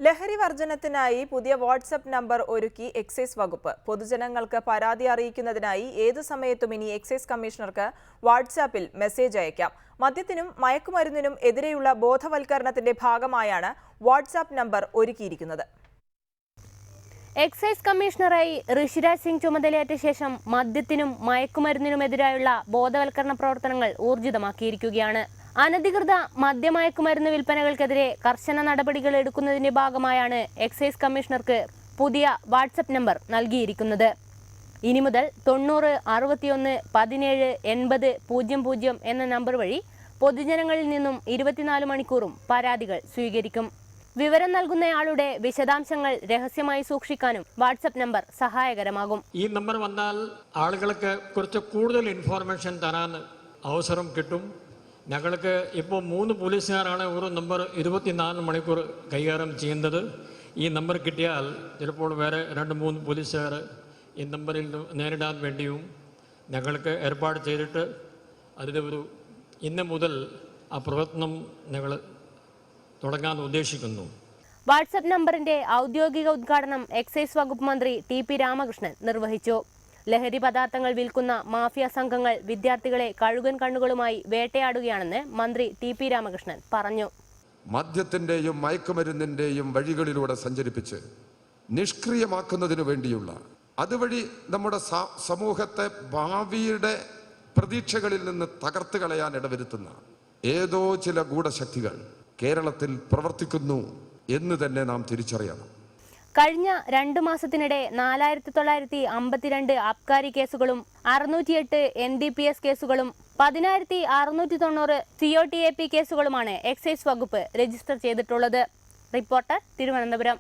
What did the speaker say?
ലഹരി വർജനത്തിനായി പുതിയ WhatsApp number ഒരുക്കി എക്സൈസ് വകുപ്പ്. പൊതുജനങ്ങൾക്ക് പരാതി അറിയിക്കുന്നതിനായി ഏതു സമയത്തും ഇനി എക്സൈസ് കമ്മീഷണർക്ക് വാട്സ്ആപ്പിൽ മെസ്സേജ് അയക്കാം. മദ്യത്തിനും മയക്കുമരുന്നിനും എതിരെയുള്ള ബോധവൽക്കരണത്തിന്റെ ഭാഗമായാണ് വാട്സ്ആപ്പ് നമ്പർ ഒരുക്കിയിരിക്കുന്നത്. എക്സൈസ് കമ്മീഷണറായി ഋഷിരാജ് സിംഗ് ചുമതലയേറ്റ ശേഷം മദ്യത്തിനും മയക്കുമരുന്നിനുമെതിരായുള്ള ബോധവൽക്കരണ പ്രവർത്തനങ്ങൾ ഊർജിതമാക്കിയിരിക്കുകയാണ്. അനധികൃത മദ്യമയക്കുമരുന്ന് വിൽപ്പനകൾക്കെതിരെ കർശന നടപടികൾ എടുക്കുന്നതിന്റെ ഭാഗമായാണ് എക്സൈസ് കമ്മീഷണർക്ക് പുതിയ വാട്സ്ആപ്പ് നമ്പർ നൽകിയിരിക്കുന്നത്. ഇനി മുതൽ 90 61 17 80 00 എന്ന നമ്പർ വഴി പൊതുജനങ്ങളിൽ നിന്നും 24 മണിക്കൂറും പരാതികൾ സ്വീകരിക്കും. വിവരം നൽകുന്നയാളുടെ വിശദാംശങ്ങൾ രഹസ്യമായി സൂക്ഷിക്കാനും വാട്സ്ആപ്പ് നമ്പർ സഹായകരമാകും. ഈ നമ്പർ വന്നാൽ ആളുകൾക്ക് കുറച്ച് കൂടുതൽ ഇൻഫോർമേഷൻ തരാൻ അവസരം കിട്ടും. ഞങ്ങൾക്ക് ഇപ്പോൾ 3 പോലീസുകാരാണ് ഒരു നമ്പർ 24 മണിക്കൂർ കൈകാര്യം ചെയ്യുന്നത്. ഈ നമ്പർ കിട്ടിയാൽ ചിലപ്പോൾ വേറെ 2-3 പോലീസുകാർ ഈ നമ്പറിൽ നേരിടാൻ വേണ്ടിയും ഞങ്ങൾക്ക് ഏർപ്പാട് ചെയ്തിട്ട് അതിന് ഇന്ന് മുതൽ ആ പ്രവർത്തനം ഞങ്ങൾ തുടങ്ങാൻ ഉദ്ദേശിക്കുന്നു. വാട്സ്ആപ്പ് നമ്പറിന്റെ ഔദ്യോഗിക ഉദ്ഘാടനം എക്സൈസ് വകുപ്പ് മന്ത്രി TP രാമകൃഷ്ണൻ നിർവഹിച്ചു. ലഹരി പദാർത്ഥങ്ങൾ വിൽക്കുന്ന മാഫിയ സംഘങ്ങൾ വിദ്യാർത്ഥികളെ കഴുകൻ കണ്ണുകളുമായി വേട്ടയാടുകയാണെന്ന് മന്ത്രി TP രാമകൃഷ്ണൻ പറഞ്ഞു. മദ്യത്തിന്റെയും മയക്കുമരുന്നിന്റെയും വഴികളിലൂടെ സഞ്ചരിപ്പിച്ച് നിഷ്ക്രിയമാക്കുന്നതിനു വേണ്ടിയുള്ള അതുവഴി നമ്മുടെ സമൂഹത്തെ ഭാവിയുടെ പ്രതീക്ഷകളിൽ നിന്ന് തകർത്ത് കളയാൻ ഇടവരുത്തുന്ന ഏതോ ചില ഗൂഢശക്തികൾ കേരളത്തിൽ പ്രവർത്തിക്കുന്നു എന്ന് തന്നെ നാം തിരിച്ചറിയണം. കഴിഞ്ഞ 2 മാസത്തിനിടെ 4952 അബ്കാരി കേസുകളും 608 NDPS കേസുകളും 10690 COTAP കേസുകളുമാണ് എക്സൈസ് വകുപ്പ് രജിസ്റ്റർ ചെയ്തിട്ടുള്ളത്. റിപ്പോർട്ടർ, തിരുവനന്തപുരം.